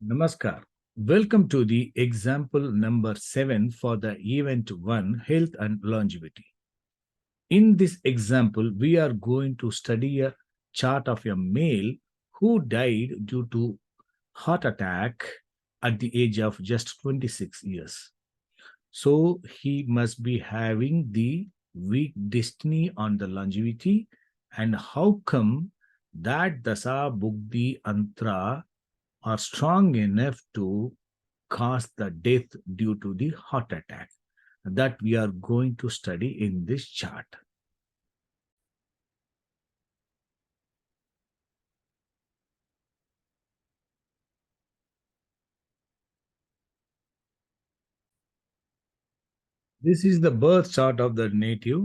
Namaskar. Welcome to the example number 7 for the event 1, health and longevity. In this example, we are going to study a chart of a male who died due to heart attack at the age of just 26 years. So he must be having the weak destiny on the longevity. And how come that Dasa Bugdi Antra are strong enough to cause the death due to the heart attack that we are going to study in this chart. This is the birth chart of the native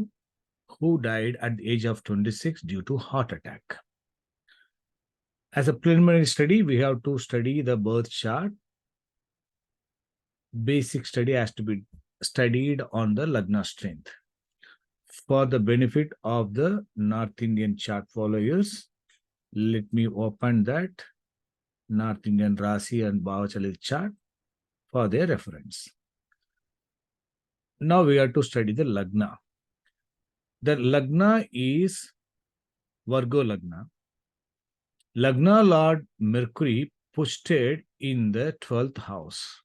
who died at the age of 26 due to heart attack. As a preliminary study, we have to study the birth chart. Basic study has to be studied on the Lagna strength. For the benefit of the North Indian chart followers, let me open that North Indian Rasi and Bhavachalit chart for their reference. Now we are to study the Lagna. The Lagna is Virgo Lagna. Lagna Lord Mercury posted in the 12th house,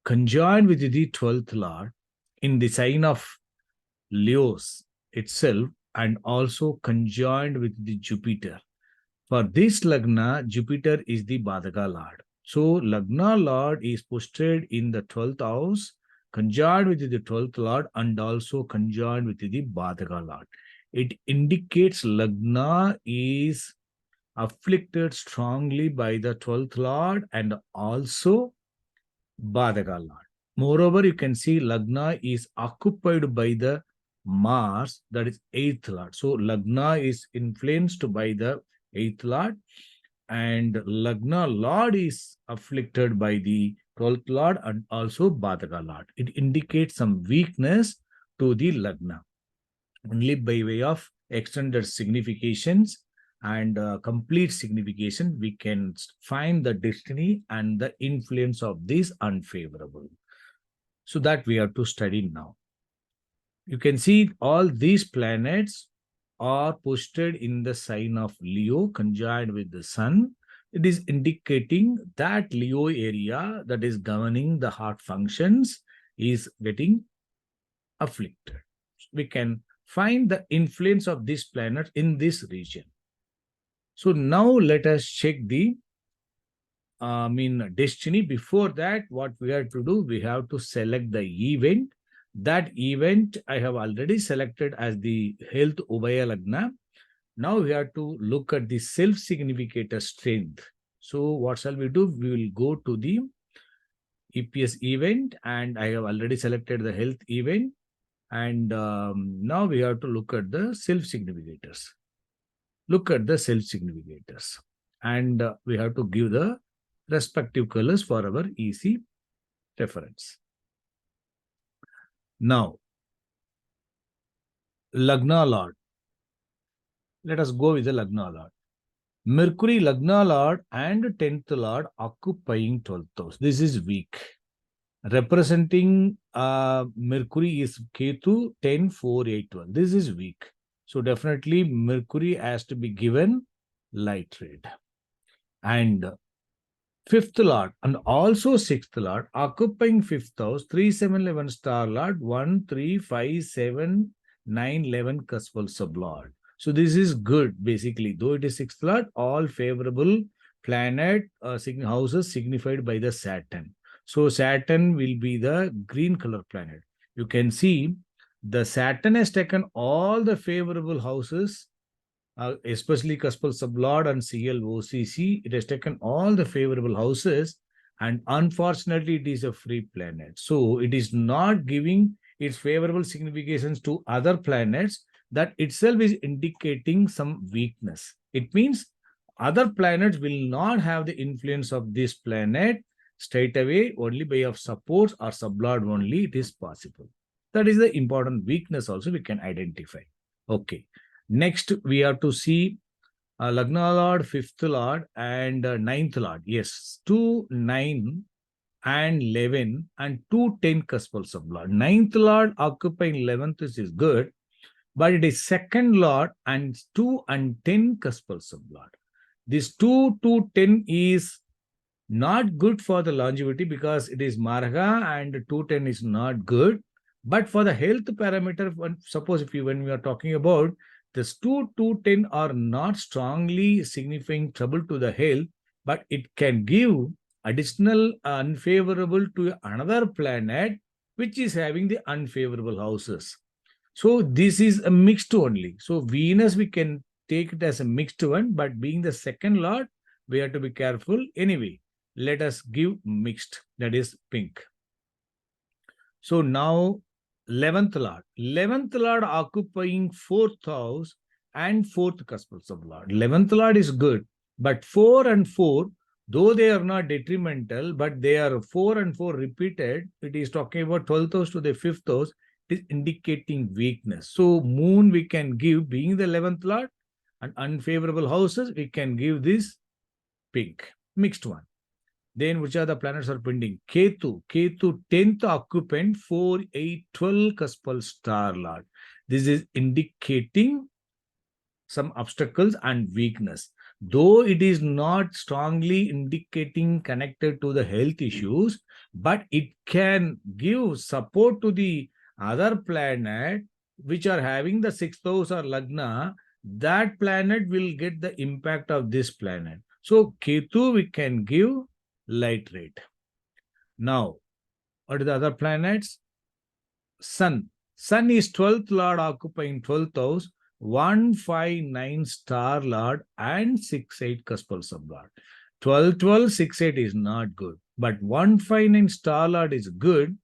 conjoined with the 12th Lord in the sign of Leos itself, and also conjoined with the Jupiter. For this Lagna, Jupiter is the Badaka Lord. So Lagna Lord is posted in the 12th house, conjoined with the 12th Lord, and also conjoined with the Badaka Lord. It indicates Lagna is afflicted strongly by the 12th Lord and also Badaka Lord. Moreover, you can see Lagna is occupied by the Mars, that is 8th Lord. So Lagna is influenced by the 8th Lord, and Lagna Lord is afflicted by the 12th Lord and also Badaka Lord. It indicates some weakness to the Lagna. Only by way of extended significations and complete signification, we can find the destiny and the influence of this unfavorable. So that we have to study now. You can see all these planets are posted in the sign of Leo, conjoined with the Sun. It is indicating that Leo area that is governing the heart functions is getting afflicted. We can find the influence of this planet in this region. So now let us check the destiny. Before that, what we have to do, we have to select the event. That event I have already selected as the health Ubaya Lagna. Now we have to look at the self-significator strength. So what shall we do? We will go to the EPS event, and I have already selected the health event. And now we have to look at the self-significators. Look at the self-significators. And we have to give the respective colors for our easy reference. Now, Lagna Lord. Let us go with the Lagna Lord. Mercury, Lagna Lord and 10th Lord occupying 12th house. This is weak. Representing Mercury is Ketu 10, 4, 8, 1. This is weak. So definitely Mercury has to be given light red. And 5th Lord and also 6th Lord occupying 5th house, 3, 7, 11 star Lord, 1, 3, 5, 7, 9, 11 cuspal sublord. So this is good basically. Though it is 6th Lord, all favorable planet houses signified by the Saturn. So Saturn will be the green color planet. You can see the Saturn has taken all the favorable houses, especially cuspal sublord and CLOCC. It has taken all the favorable houses, and unfortunately it is a free planet. So it is not giving its favorable significations to other planets. That itself is indicating some weakness. It means other planets will not have the influence of this planet straight away. Only by of supports or sublord only it is possible. That is the important weakness also we can identify. Okay. Next, we have to see Lagna Lord, fifth Lord, and ninth Lord. Yes, 2, 9, and 11, and 2, 10 cuspals of Lord. Ninth Lord occupying 11th is good, but it is second Lord and 2 and 10 cuspals of Lord. This 2 to 10 is not good for the longevity because it is marga and 210 is not good. But for the health parameter, suppose if you when we are talking about this 2 to 10 are not strongly signifying trouble to the health, but it can give additional unfavorable to another planet which is having the unfavorable houses. So this is a mixed only. So Venus we can take it as a mixed one, but being the second lord, we have to be careful. Anyway, let us give mixed, that is pink. So now 11th lord. 11th lord occupying 4th house and 4th cuspals of lord. 11th lord is good, but 4 and 4, though they are not detrimental, but they are 4 and 4 repeated. It is talking about 12th house to the 5th house. It is indicating weakness. So moon we can give, being the 11th lord, and unfavorable houses we can give this pink, mixed one. Then which are the planets are pending? Ketu, 10th occupant, 4, 8, 12 cuspal star lord. This is indicating some obstacles and weakness. Though it is not strongly indicating connected to the health issues, but it can give support to the other planet which are having the sixth house or lagna. That planet will get the impact of this planet. So Ketu we can give light rate. Now, what are the other planets? Sun. Sun is 12th lord occupying 12th house, 159 star lord, and 6-8 cuspal sublord. 12-12, 6-8 is not good, but 159 star lord is good,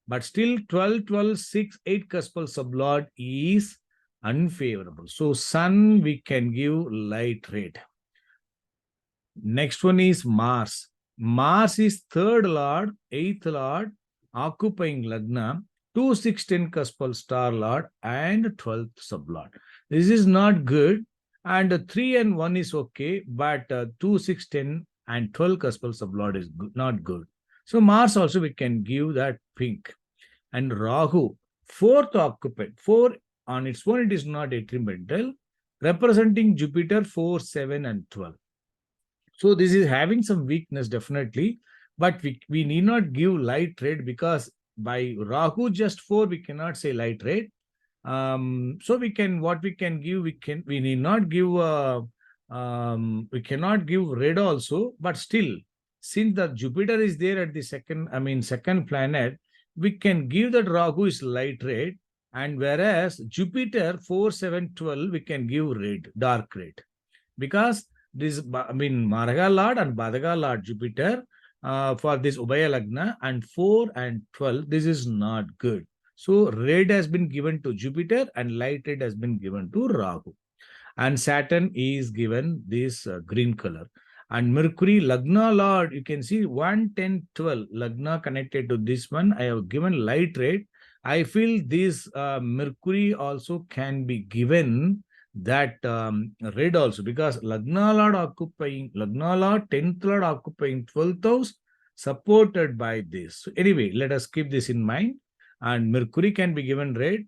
but still 12-12, 6-8 cuspal sublord is unfavorable. So Sun we can give light rate. Next one is Mars. Mars is third lord, 8th lord, occupying lagna, 2, 6, 10 cuspal star lord, and 12th sublord. This is not good, and 3 and 1 is okay, but 2, 6, 10 and 12 cuspal sublord is good, not good. So Mars also we can give that pink. And Rahu, fourth occupant, 4 on its own it is not detrimental, representing Jupiter, 4, 7 and 12. So this is having some weakness definitely, but we need not give light rate because by Rahu just 4 we cannot say light rate. So we can, what we can give, we need not give we cannot give red also, but still since the Jupiter is there at the second planet, we can give that Rahu is light red, and whereas Jupiter 4, 7, 12 we can give red, dark red, because this Marga Lord and Badaga Lord Jupiter for this Ubaya Lagna and 4 and 12, this is not good. So red has been given to Jupiter and light red has been given to Rahu. And Saturn is given this green color. And Mercury, Lagna Lord, you can see 1, 10, 12, Lagna connected to this one. I have given light red. I feel this Mercury also can be given that red also, because Lagna Lord occupying, Lagna Lord, 10th Lord occupying 12th house, supported by this. So anyway, let us keep this in mind. And Mercury can be given red,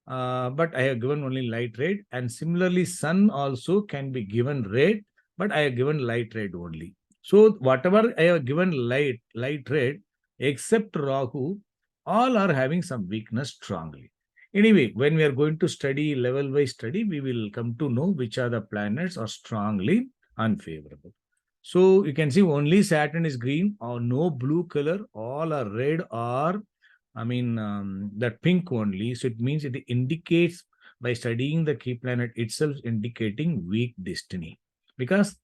but I have given only light red. And similarly, Sun also can be given red, but I have given light red only. So whatever I have given light red, except Rahu, all are having some weakness strongly. Anyway, when we are going to study level-wise study, we will come to know which are the planets are strongly unfavorable. So you can see only Saturn is green or no blue color, all are red or that pink only. So it means it indicates, by studying the key planet itself, indicating weak destiny, because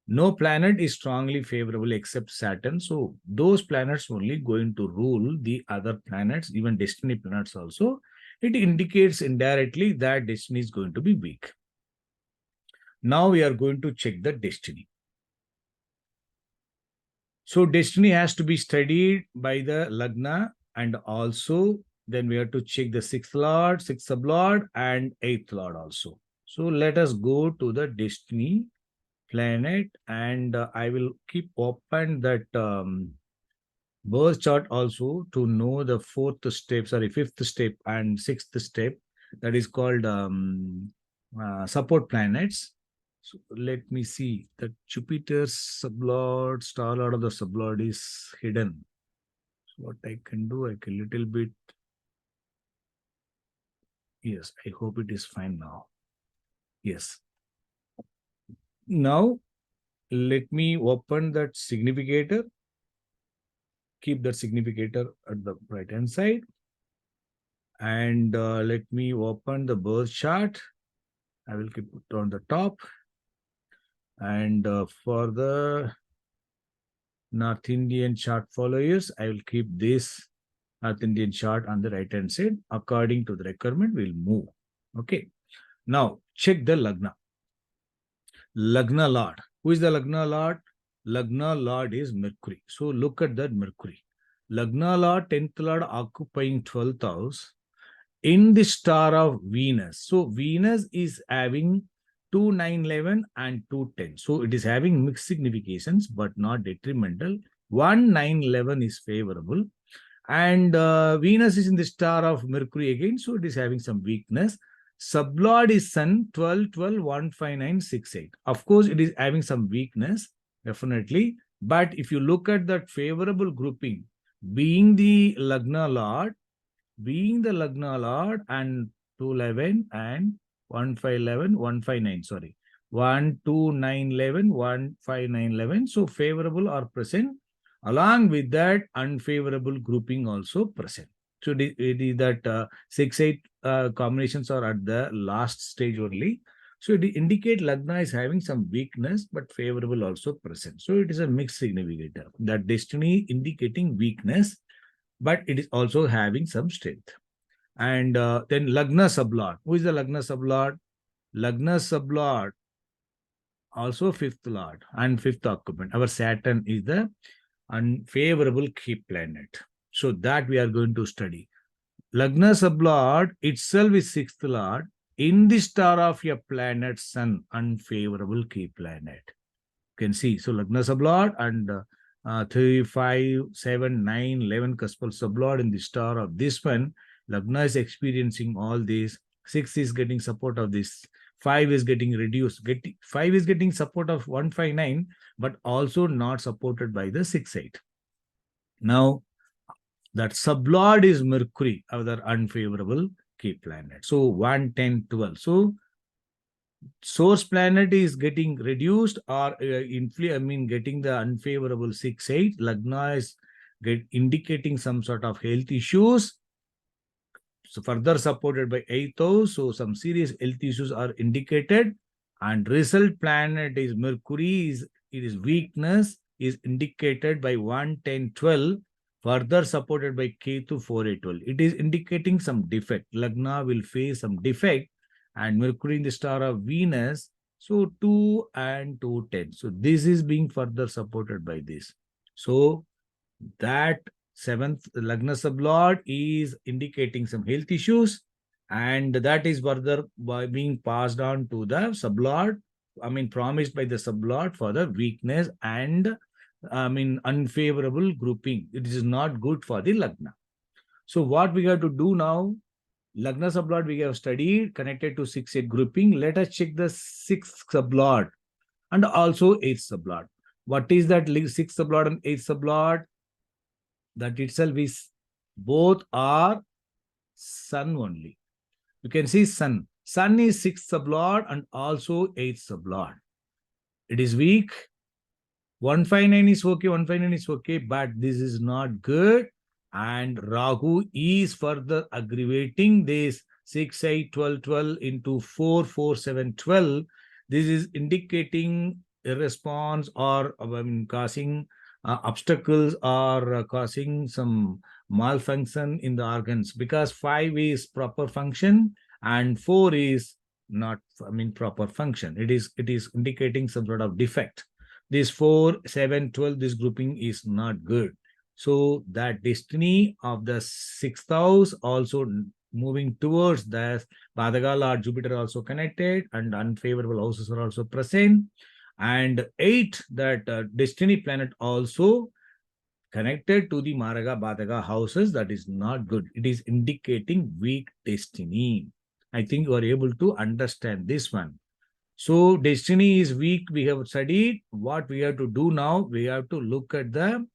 no planet is strongly favorable except Saturn. So those planets only going to rule the other planets, even destiny planets also. It indicates indirectly that destiny is going to be weak. Now we are going to check the destiny. So destiny has to be studied by the Lagna, and also then we have to check the 6th lord, 6th sublord, and 8th lord also. So let us go to the destiny planet, and I will keep open that birth chart also to know the fifth step and sixth step, that is called support planets. So let me see that Jupiter's sublord, star lord of the sublord is hidden. So what I can do, I can little bit, yes, I hope it is fine now. Yes. Now let me open that significator. Keep that significator at the right hand side. And let me open the birth chart. I will keep it on the top. And for the North Indian chart followers, I will keep this North Indian chart on the right hand side. According to the requirement, we'll move. Okay. Now check the Lagna. Lagna Lord. Who is the Lagna Lord? Lagna Lord is Mercury. So look at that Mercury. Lagna Lord, 10th Lord occupying 12th house in the star of Venus. So Venus is having 2, 9, 11 and 2, 10. So it is having mixed significations, but not detrimental. 1, 9, 11 is favorable. And Venus is in the star of Mercury again. So it is having some weakness. Sublord is Sun, 12, 12, 1, 5, 9, 6, 8. Of course, it is having some weakness, definitely. But if you look at that favorable grouping, being the Lagna Lord, and 211 and 1511, 159, sorry. 1, 2, 9, 11, 1, 5, 9, 11. So favorable are present. Along with that, unfavorable grouping also present. So it is that 6, 8 combinations are at the last stage only. So it indicate Lagna is having some weakness, but favorable also present. So it is a mixed significator. That destiny indicating weakness, but it is also having some strength. And then Lagna Sublord. Who is the Lagna Sublord? Lagna Sublord, also fifth lord and fifth occupant. Our Saturn is the unfavorable key planet. So that we are going to study. Lagna Sublord itself is sixth lord in the star of your planet Sun, unfavorable key planet. You can see. So Lagna Sublord and 3, 5, 7, 9, 11 cuspal sublord in the star of this one. Lagna is experiencing all this. 6 is getting support of this. 5 is getting reduced. 5 is getting support of 159, but also not supported by the 6, 8. Now, that sublord is Mercury, other unfavorable key planet. So 1, 10, 12. So source planet is getting reduced or getting the unfavorable 6, 8. Lagna is indicating some sort of health issues. So further supported by 8th house. So some serious health issues are indicated. And result planet is Mercury. It is weakness is indicated by 1, 10, 12. Further supported by Ketu 4, 8, 12. It is indicating some defect. Lagna will face some defect. And Mercury in the star of Venus. So 2 and 2, 10. So this is being further supported by this. So that seventh Lagna Sublord is indicating some health issues, and that is further by being passed on to the Sublord. Promised by the Sublord for the weakness and unfavorable grouping. It is not good for the Lagna. So what we have to do now? Lagna Sublord we have studied connected to 6, 8 grouping. Let us check the 6th Sublord and also 8th Sublord. What is that 6th Sublord and 8th Sublord? That itself is both are Sun only. You can see Sun. Sun is 6th sublord and also 8th sublord. It is weak. 159 is okay, 159 is okay, but this is not good. And Rahu is further aggravating this 6, 8, 12, 12 into 4, 4, 7, 12. This is indicating a response or causing obstacles or causing some malfunction in the organs, because 5 is proper function and 4 is not proper function. It is indicating some sort of defect. This 4, 7, 12, this grouping is not good. So that destiny of the 6th house also moving towards the Badaka Lord Jupiter also connected, and unfavorable houses are also present. And 8, that destiny planet also connected to the Maraga Badaka houses. That is not good. It is indicating weak destiny. I think you are able to understand this one. So destiny is weak. We have studied. What we have to do now, we have to look at the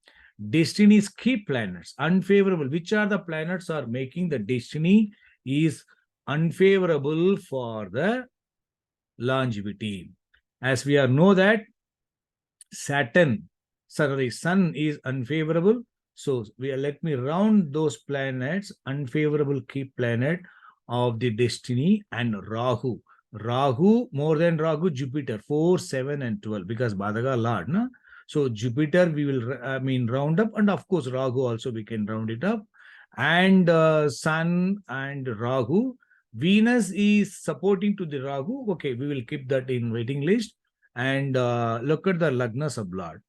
destiny's key planets. Unfavorable. Which are the planets are making the destiny is unfavorable for the longevity. As we are know that Sun is unfavorable. So let me round those planets, unfavorable key planet of the destiny, and Rahu. Rahu, more than Rahu, Jupiter, 4, 7, and 12, because Badaka Lord. Na? So Jupiter, we will, round up, and of course, Rahu also, we can round it up. And Sun and Rahu. Venus is supporting to the Rahu. Okay, we will keep that in waiting list. And look at the Lagna sublord,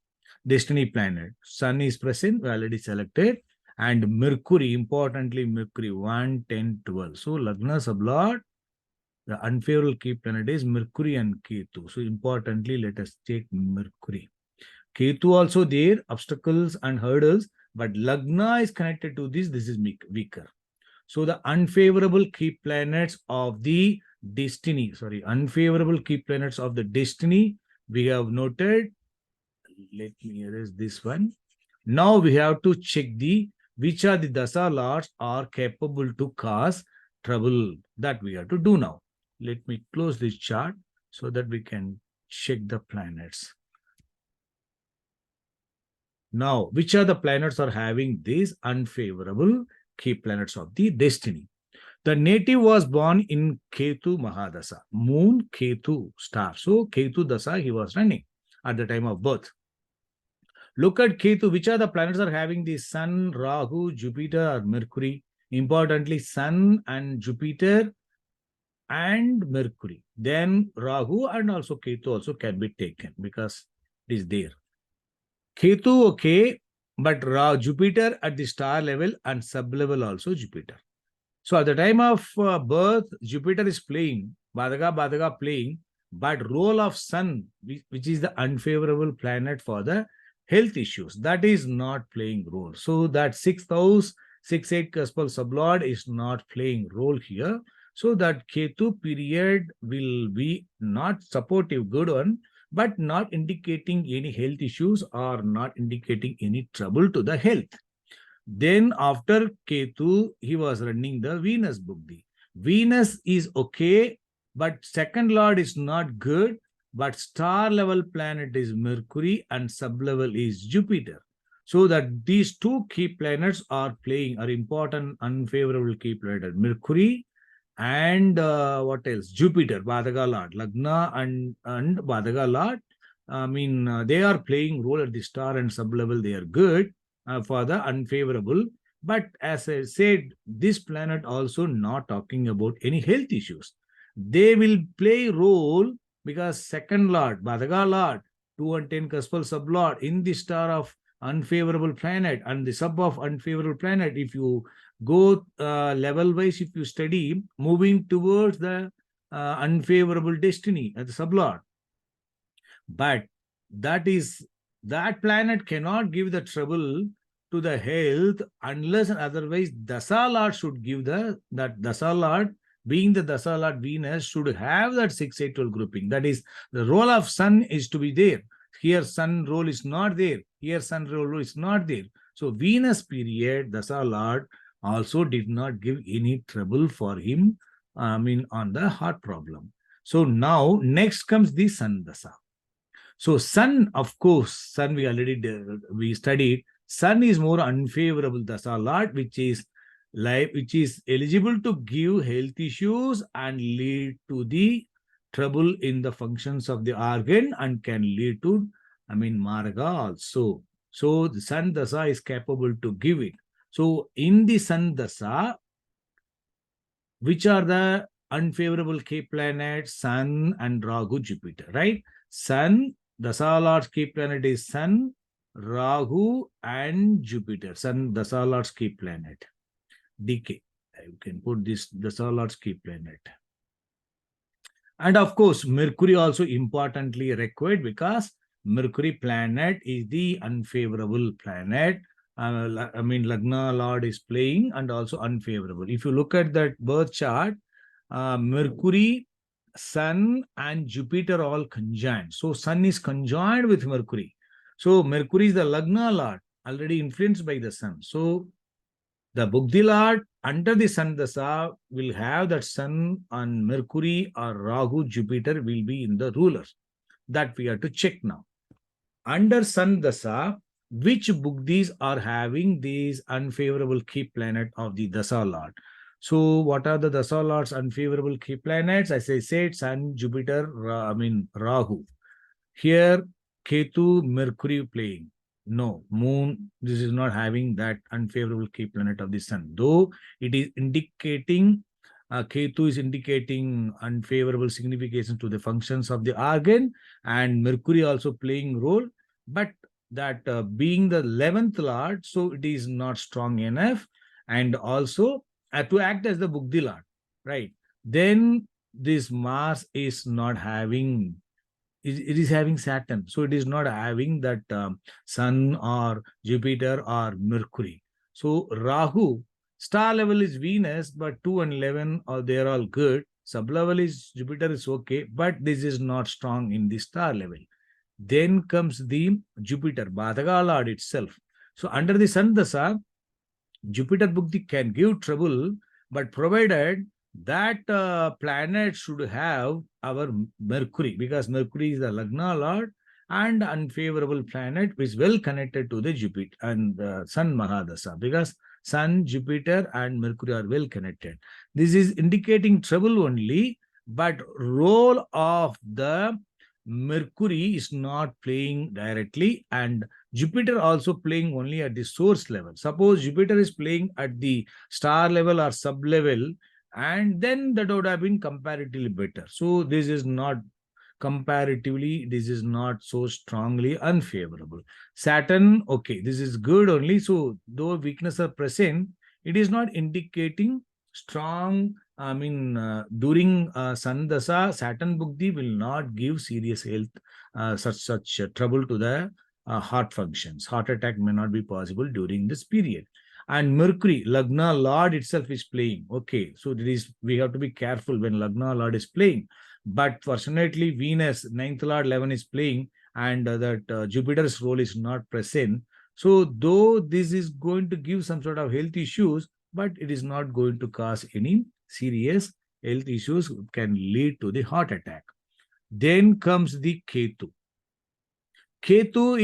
destiny planet. Sun is present, we already selected. And Mercury, importantly, Mercury, 1, 10, 12. So Lagna sublord, the unfavorable key planet is Mercury and Ketu. So importantly, let us take Mercury. Ketu also there, obstacles and hurdles, but Lagna is connected to this. This is weaker. So the unfavorable key planets of the destiny, unfavorable key planets of the destiny, we have noted. Let me erase this one. Now we have to check which are the dasa lords are capable to cause trouble. That we have to do now. Let me close this chart so that we can check the planets. Now, which are the planets are having these unfavorable key planets of the destiny? The native was born in Ketu Mahadasa, moon Ketu star. So Ketu Dasa he was running at the time of birth. Look at Ketu, which are the planets are having the Sun, Rahu, Jupiter, or Mercury. Importantly, Sun and Jupiter and Mercury. Then Rahu and also Ketu also can be taken because it is there. Ketu, okay, but Jupiter at the star level and sub-level also Jupiter. So at the time of birth, Jupiter is playing, Badaka playing, but role of Sun, which is the unfavorable planet for the health issues, that is not playing role. So that 6th house, 6-8 cuspal sublord is not playing role here. So that Ketu period will be not supportive, good one, but not indicating any health issues or not indicating any trouble to the health. Then after Ketu, he was running the Venus Buddhi. Venus is okay, but second lord is not good, but star level planet is Mercury and sub-level is Jupiter. So that these two key planets are important unfavorable key planet, Mercury and what else? Jupiter, Badaka Lord, Lagna and Badaka Lord. They are playing role at the star and sub-level, they are good. For the unfavorable, but as I said, this planet also not talking about any health issues. They will play role because second lord, Badaka Lord, 2 and 10 cuspal sublord in the star of unfavorable planet and the sub of unfavorable planet. If you go level wise, if you study, moving towards the unfavorable destiny at the sublord, but that planet cannot give the trouble to the health unless and otherwise Dasa Lord should give that Dasa Lord, being the Dasa Lord Venus, should have that 6-8-12 grouping. That is, the role of Sun is to be there. Here Sun role is not there. Here Sun role is not there. So Venus period, Dasa Lord also did not give any trouble for him, on the heart problem. So now next comes the Sun Dasa. So Sun, of course, Sun we studied. Sun is more unfavorable dasa lord, which is eligible to give health issues and lead to the trouble in the functions of the organ and can lead to, marga also. So the Sun dasa is capable to give it. So in the Sun dasa, which are the unfavorable key planets? Sun and Rahu, Jupiter, right? Sun, Dasa Lord's key planet is Sun, Rahu, and Jupiter. Sun, Dasa Lord's key planet. Decay. You can put this Dasa Lord's key planet. And of course, Mercury also importantly required because Mercury planet is the unfavorable planet. I mean, Lagna Lord is playing and also unfavorable. If you look at that birth chart, Mercury, Sun, and Jupiter all conjoined. So, Sun is conjoined with Mercury. So, Mercury is the Lagna Lord, already influenced by the Sun. So, the Buddhi Lord under the Sun Dasa will have that Sun on Mercury or Rahu, Jupiter will be in the rulers. That we have to check now. Under Sun Dasa, which Buddhis are having these unfavorable key planet of the Dasa Lord? So, what are the Dasa Lord's unfavorable key planets? As I said, Sun, Jupiter, Rahu. Here, Ketu, Mercury playing. No, Moon, this is not having that unfavorable key planet of the Sun. Though it is indicating, Ketu is indicating unfavorable signification to the functions of the organ, and Mercury also playing role. But that being the 11th Lord, so it is not strong enough. And also to act as the Buddhi Lord, right? Then this Mars is not having, it is having Saturn. So it is not having that Sun or Jupiter or Mercury. So Rahu, star level is Venus, but 2 and 11 are they're all good. Sub level is Jupiter is okay, but this is not strong in the star level. Then comes the Jupiter, Bhadaga Lord itself. So under the Sun Dasa, Jupiter Bukti can give trouble, but provided that planet should have our Mercury, because Mercury is the Lagna Lord and unfavorable planet which is well connected to the Jupiter and the Sun Mahadasa, because Sun, Jupiter, and Mercury are well connected. This is indicating trouble only, but role of the Mercury is not playing directly, and Jupiter also playing only at the source level. Suppose Jupiter is playing at the star level or sub level, and then that would have been comparatively better. So this is not comparatively, this is not so strongly unfavorable. Saturn, okay, this is good only. So though weakness are present, it is not indicating strong. During Sun Dasa, Saturn Bukti will not give serious health, such trouble to the heart functions. Heart attack may not be possible during this period. And Mercury, Lagna Lord itself is playing. Okay, so we have to be careful when Lagna Lord is playing. But fortunately, Venus, 9th Lord, 11 is playing, and that Jupiter's role is not present. So though this is going to give some sort of health issues, but it is not going to cause any serious health issues, can lead to the heart attack. Then comes the Ketu. Ketu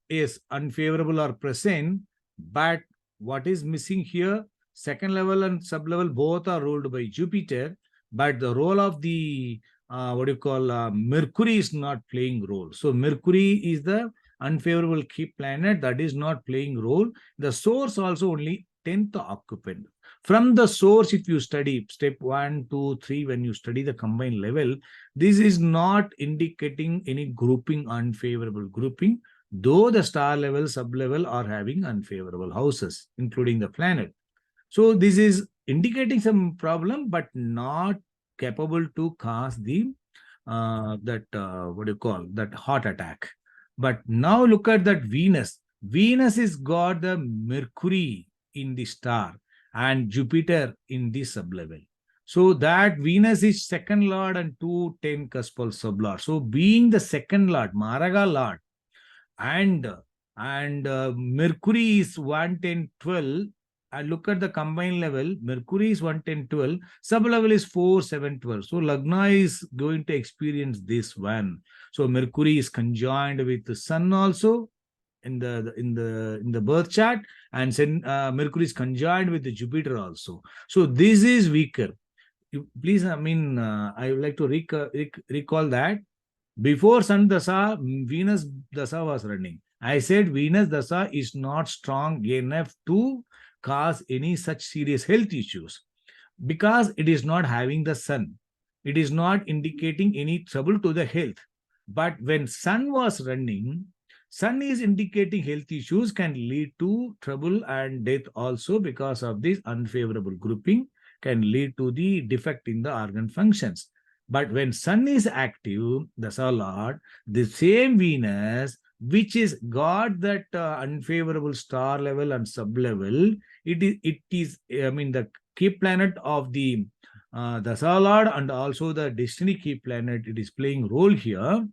is unfavorable or present, but what is missing here? Second level and sub level both are ruled by Jupiter, but the role of the Mercury is not playing role. So Mercury is the unfavorable key planet that is not playing role. The source also only 10th occupant. From the source, if you study step 1, 2, 3, when you study the combined level, this is not indicating any grouping, unfavorable grouping, though the star level, sub level are having unfavorable houses, including the planet. So this is indicating some problem, but not capable to cause the that heart attack. But now look at that Venus. Venus is got the Mercury in the star and Jupiter in the sublevel. So that Venus is second lord and 210 cuspal sublord. So being the second lord, Maraga lord, and Mercury is 110 12, and look at the combined level, Mercury is 110 12, sub level is 4 7 12. So Lagna is going to experience this one. So Mercury is conjoined with the Sun also in the birth chart, and Mercury is conjoined with the Jupiter also. So this is weaker. Please, I would like to recall that before Sun Dasa, Venus Dasa was running. I said Venus Dasa is not strong enough to cause any such serious health issues because it is not having the Sun. It is not indicating any trouble to the health. But when Sun was running, Sun is indicating health issues can lead to trouble and death also because of this unfavorable grouping. can lead to the defect in the organ functions. But when sun is active, the Lord, the same Venus, which is got that unfavorable star level and sub level, it is I mean the key planet of the Lord and also the destiny key planet. It is playing role here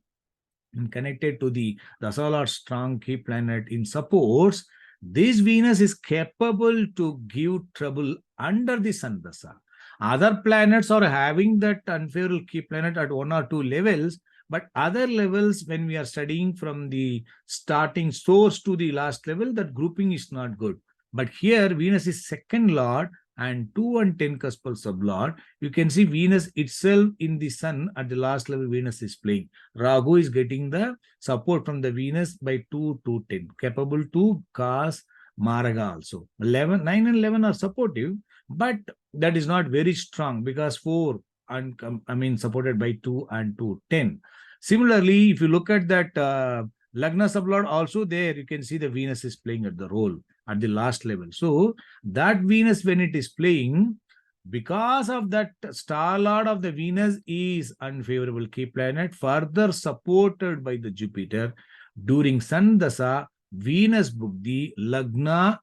and connected to the Lord strong key planet in supports. This Venus is capable to give trouble under the sun dasa. Other planets are having that unfavorable key planet at one or two levels, but other levels, when we are studying from the starting source to the last level, that grouping is not good. But here, Venus is second lord and 2 and 10 cuspal sublord. You can see Venus itself in the sun at the last level, Venus is playing. Rahu is getting the support from the Venus by 2 to 10, capable to cause Maraga also. 11, 9 and 11 are supportive, but that is not very strong because 4 and supported by 2 and 2, 10. Similarly, if you look at that Lagna sublord also there, you can see the Venus is playing at the role at the last level. So that Venus, when it is playing, because of that star lord of the Venus is unfavorable key planet, further supported by the Jupiter, during Sun Dasa, Venus Buddhi, Lagna,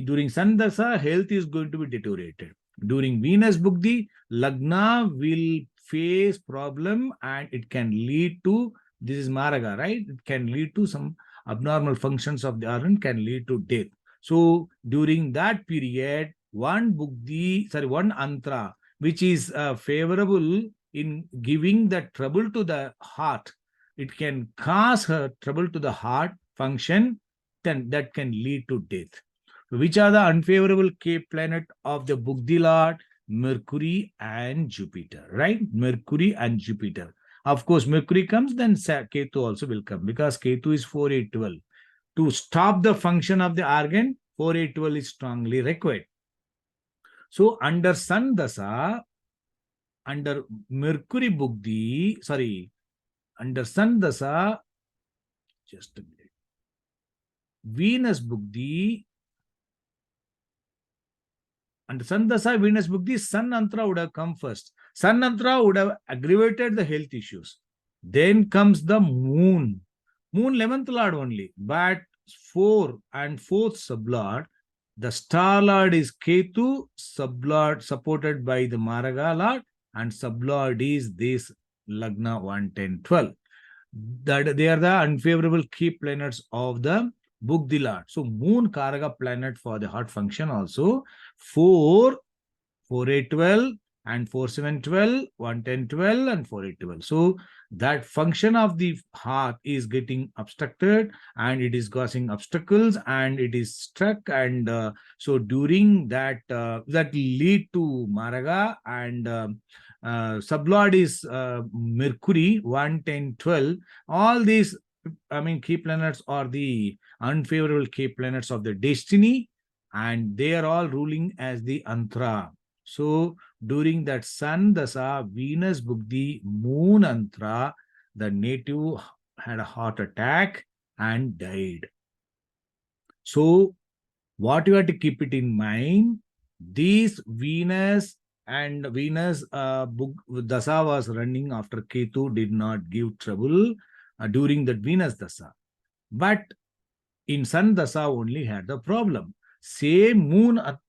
during Sun Dasa, health is going to be deteriorated. During Venus Buddhi, Lagna will face problem and it can lead to, this is Maraga, right? It can lead to some abnormal functions of the organ, can lead to death. So during that period, one antra, which is favorable in giving the trouble to the heart, it can cause her trouble to the heart function, then that can lead to death. Which are the unfavorable key planet of the Buddhi Lord? Mercury and Jupiter, right? Mercury and Jupiter. Of course, Mercury comes, then Ketu also will come because Ketu is 4, 8, 12. To stop the function of the organ, 4, 8, 12 is strongly required. So under Sun Dasa, under Mercury Buddhi, under Sun Dasa, just a minute, Venus Buddhi, under Sun Dasa, Venus Buddhi, Sun Antra would have come first. Sun Antra would have aggravated the health issues. Then comes the Moon. Moon 11th Lord only, but 4 and 4th sublord. The star lord is Ketu, sublord supported by the Maraga lord, and sublord is this Lagna 1, 10, 12. That they are the unfavorable key planets of the Buddhi Lord. So Moon Karaga planet for the heart function also 4, 4, 8, 12 and 4, 7, 12, 1, 10, 12 and 4, 8, 12. So that function of the heart is getting obstructed and it is causing obstacles and it is stuck, and so during that that lead to Maraga, and sublord is Mercury 1, 10, 12. All these key planets are the unfavorable key planets of the destiny, and they are all ruling as the Antra. So during that Sun Dasa, Venus Buddhi, Moon Antra, the native had a heart attack and died. So what you have to keep it in mind, these Venus and Venus Dasa was running after Ketu did not give trouble during that Venus Dasa. But in Sun Dasa only had the problem. Same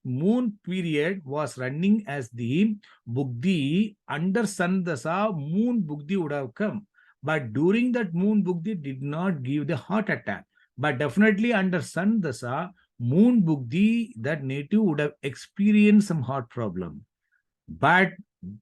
moon period was running as the Buddhi. Under Sun Dasa, Moon Buddhi would have come. But during that Moon Buddhi did not give the heart attack. But definitely under Sun Dasa, Moon Buddhi, that native would have experienced some heart problem. But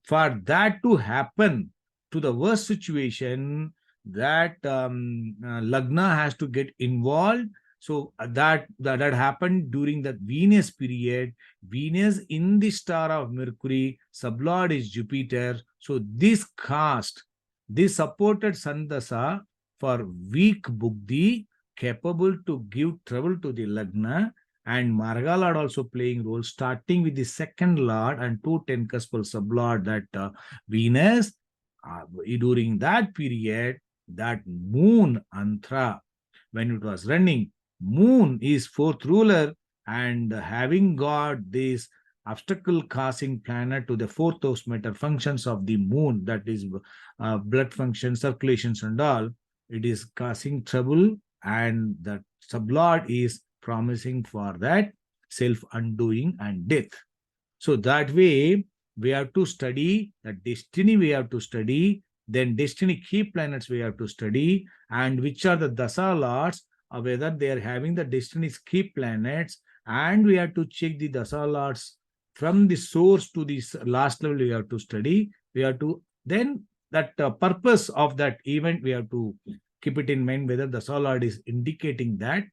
for that to happen, to the worst situation, that Lagna has to get involved. So that happened during the Venus period. Venus in the star of Mercury, sublord is Jupiter. So this supported Sandasa for weak Buddhi, capable to give trouble to the Lagna, and Marga Lord also playing role, starting with the second Lord and 210 cuspal sublord, that Venus. During that period, that Moon Antra, when it was running, Moon is 4th ruler, and having got this obstacle causing planet to the fourth house matter functions of the moon, that is blood function, circulations and all, it is causing trouble, and that sublord is promising for that self undoing and death. So that way, we have to study the destiny, we have to study, then destiny key planets we have to study, and which are the dasa lords, whether they are having the destiny's key planets, and we have to check the dasa lords from the source to the last level we have to study. We have to, then that purpose of that event, we have to keep it in mind, whether the lord is indicating that.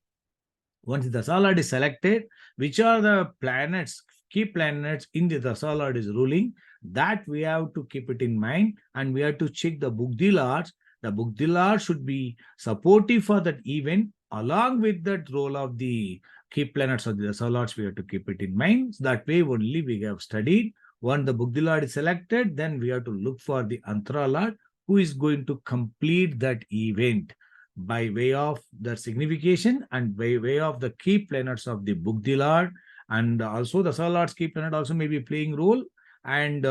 Once the Lord is selected, which are the planets, key planets in the Dasa Lord is ruling, that we have to keep it in mind, and we have to check the Buddhi Lords. The Buddhi Lord should be supportive for that event, along with that role of the key planets of the Dasa Lords, we have to keep it in mind. That way only we have studied. Once the Buddhi Lord is selected, then we have to look for the Antara Lord, who is going to complete that event by way of the signification and by way of the key planets of the Buddhi Lord, and also the Sun Lord's key planet also may be playing role, and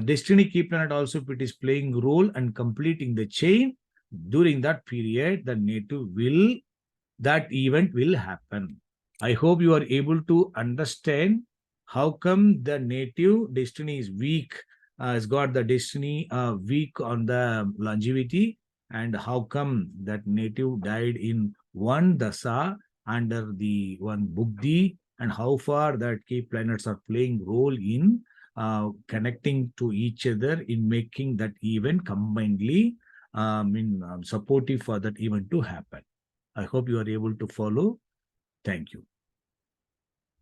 destiny key planet also, if it is playing role and completing the chain, during that period the native will, that event will happen. I hope you are able to understand how come the native destiny is weak, has got the destiny weak on the longevity, and how come that native died in one dasa under the one buddhi, and how far that key planets are playing role in connecting to each other in making that event combinedly supportive for that event to happen. I hope you are able to follow. Thank you.